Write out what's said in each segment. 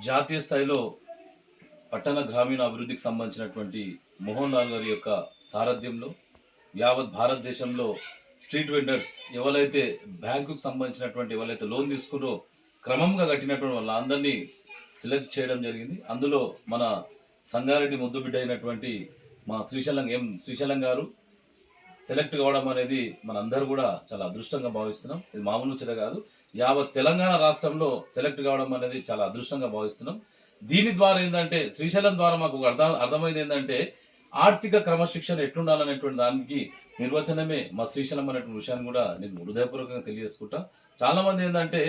జాతీయ స్థాయిలో పట్టణ గ్రామీణ అభివృద్ధికి సంబంధించినటువంటి మోహన్ లాల్ గారి యొక్క సారథ్యంలో యావత్ భారతదేశంలో స్ట్రీట్ వెండర్స్ ఎవరైతే బ్యాంకుకు సంబంధించినటువంటి ఎవరైతే లోన్ తీసుకున్నారో క్రమంగా కట్టినటువంటి వాళ్ళందరినీ సెలెక్ట్ చేయడం జరిగింది. అందులో మన సంగారెడ్డి ముద్దు బిడ్డ అయినటువంటి మా శ్రీశైలం గారు సెలెక్ట్ కావడం అనేది మనందరూ కూడా చాలా అదృష్టంగా భావిస్తున్నాం. ఇది మామూలు ముచ్చట కాదు. యావత్ తెలంగాణ రాష్ట్రంలో సెలెక్ట్ కావడం అనేది చాలా అదృష్టంగా భావిస్తున్నాం. దీని ద్వారా ఏంటంటే శ్రీశైలం ద్వారా మాకు అర్థమైంది ఏంటంటే ఆర్థిక క్రమశిక్షణ ఎట్లుండాలనేటువంటి దానికి నిర్వచనమే మా శ్రీశైలం అనేటువంటి విషయాన్ని కూడా నేను హృదయపూర్వకంగా తెలియజేసుకుంటా. చాలా మంది ఏంటంటే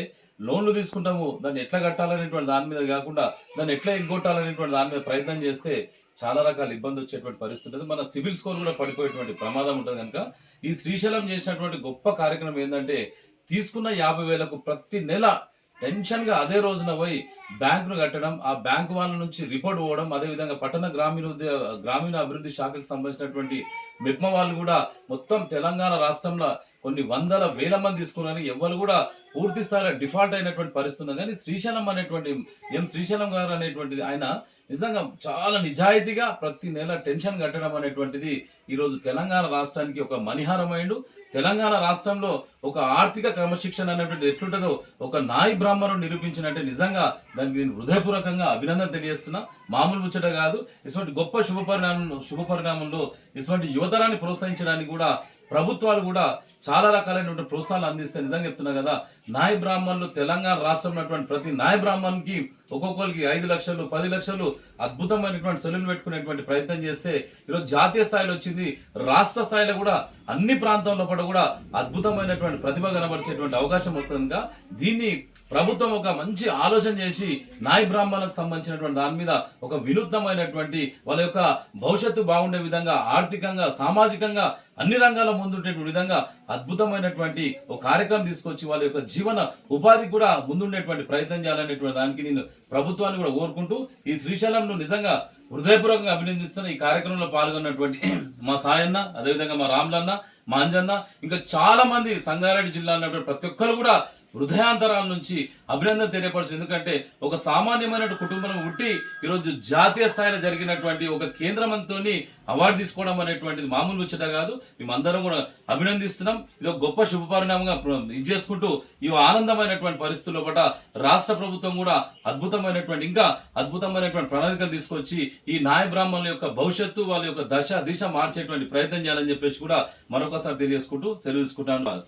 లోన్లు తీసుకుంటాము, దాన్ని ఎట్లా కట్టాలనేటువంటి దాని మీద కాకుండా దాన్ని ఎట్లా ఎగ్గొట్టాలనేటువంటి దాని మీద ప్రయత్నం చేస్తే చాలా రకాల ఇబ్బంది వచ్చేటువంటి పరిస్థితి ఉంటుంది. మన సివిల్ స్కోర్ కూడా పడిపోయేటువంటి ప్రమాదం ఉంటుంది. కనుక ఈ శ్రీశైలం చేసినటువంటి గొప్ప కార్యక్రమం ఏంటంటే తీసుకున్న 50,000కు ప్రతి నెల టెన్షన్గా అదే రోజున పోయి బ్యాంకును కట్టడం, ఆ బ్యాంకు వాళ్ళ నుంచి రిపోర్ట్ పోవడం, అదేవిధంగా పట్టణ గ్రామీణ అభివృద్ధి శాఖకు సంబంధించినటువంటి మెప్మ వాళ్ళు కూడా మొత్తం తెలంగాణ రాష్ట్రంలో కొన్ని వందల వేల మంది తీసుకున్నారు. ఎవరు కూడా పూర్తి స్థాయిలో డిఫాల్ట్ అయినటువంటి పరిస్థితి. కానీ శ్రీశైలం గారు అనేటువంటిది ఆయన నిజంగా చాలా నిజాయితీగా ప్రతి నెల టెన్షన్ కట్టడం అనేటువంటిది ఈరోజు తెలంగాణ రాష్ట్రానికి ఒక మణిహారమైండు. తెలంగాణ రాష్ట్రంలో ఒక ఆర్థిక క్రమశిక్షణ అనేటువంటిది ఎట్లుంటుందో ఒక నాయి బ్రాహ్మణుడు నిరూపించినట్టే నిజంగా దానికి నేను హృదయపూర్వకంగా అభినందన తెలియజేస్తున్నా. మామూలు ముచ్చట కాదు. ఇటువంటి గొప్ప శుభ పరిణామంలో ఇటువంటి యువతరాన్ని ప్రోత్సహించడానికి కూడా ప్రభుత్వాలు కూడా చాలా రకాలైనటువంటి ప్రోత్సాహాలు అందిస్తే నిజంగా చెప్తున్నా కదా, నాయ బ్రాహ్మణులు తెలంగాణ రాష్ట్రంలో ఉన్నటువంటి ప్రతి నాయ బ్రాహ్మణ్కి ఒక్కొక్కరికి 5 లక్షలు 10 లక్షలు అద్భుతమైనటువంటి సెలవులు పెట్టుకునేటువంటి ప్రయత్నం చేస్తే ఈరోజు జాతీయ స్థాయిలో వచ్చింది. రాష్ట్ర స్థాయిలో కూడా అన్ని ప్రాంతాల్లో కూడా అద్భుతమైనటువంటి ప్రతిభ కనబరిచేటువంటి అవకాశం వస్తుంది. దీన్ని ప్రభుత్వం ఒక మంచి ఆలోచన చేసి నాయ బ్రాహ్మణులకు సంబంధించినటువంటి దాని మీద ఒక వినూత్నమైనటువంటి వాళ్ళ యొక్క భవిష్యత్తు బాగుండే విధంగా ఆర్థికంగా సామాజికంగా అన్ని రంగాల ముందుండేటువంటి విధంగా అద్భుతమైనటువంటి ఒక కార్యక్రమం తీసుకొచ్చి వాళ్ళ యొక్క జీవన ఉపాధి కూడా ముందుండేటువంటి ప్రయత్నం చేయాలనేటువంటి దానికి నేను ప్రభుత్వాన్ని కూడా కోరుకుంటూ ఈ శ్రీశైలంను నిజంగా హృదయపూర్వకంగా అభినందిస్తున్న. ఈ కార్యక్రమంలో పాల్గొన్నటువంటి మా సాయన్న, అదేవిధంగా మా రాములన్న, మా అంజన్న, ఇంకా చాలా మంది సంగారెడ్డి జిల్లా ఉన్నటువంటి ప్రతి ఒక్కరు కూడా హృదయాంతరాల నుంచి అభినందన తెలియపరచు. ఎందుకంటే ఒక సామాన్యమైన కుటుంబం పుట్టి ఈరోజు జాతీయ స్థాయిలో జరిగినటువంటి ఒక కేంద్ర మంత్రితోని అవార్డు తీసుకోవడం అనేటువంటిది మామూలు ముచ్చట కాదు. మేమందరం కూడా అభినందిస్తున్నాం. ఇది ఒక గొప్ప శుభపరిణామంగా ఇది చేసుకుంటూ ఈ ఆనందమైనటువంటి పరిస్థితుల్లో పట రాష్ట్ర ప్రభుత్వం కూడా ఇంకా అద్భుతమైనటువంటి ప్రణాళికలు తీసుకొచ్చి ఈ నాయ బ్రాహ్మణుల యొక్క భవిష్యత్తు వాళ్ళ యొక్క దిశ మార్చేటువంటి ప్రయత్నం చేయాలని చెప్పేసి కూడా మరొకసారి తెలియజేసుకుంటూ సెలవు తీసుకుంటాను.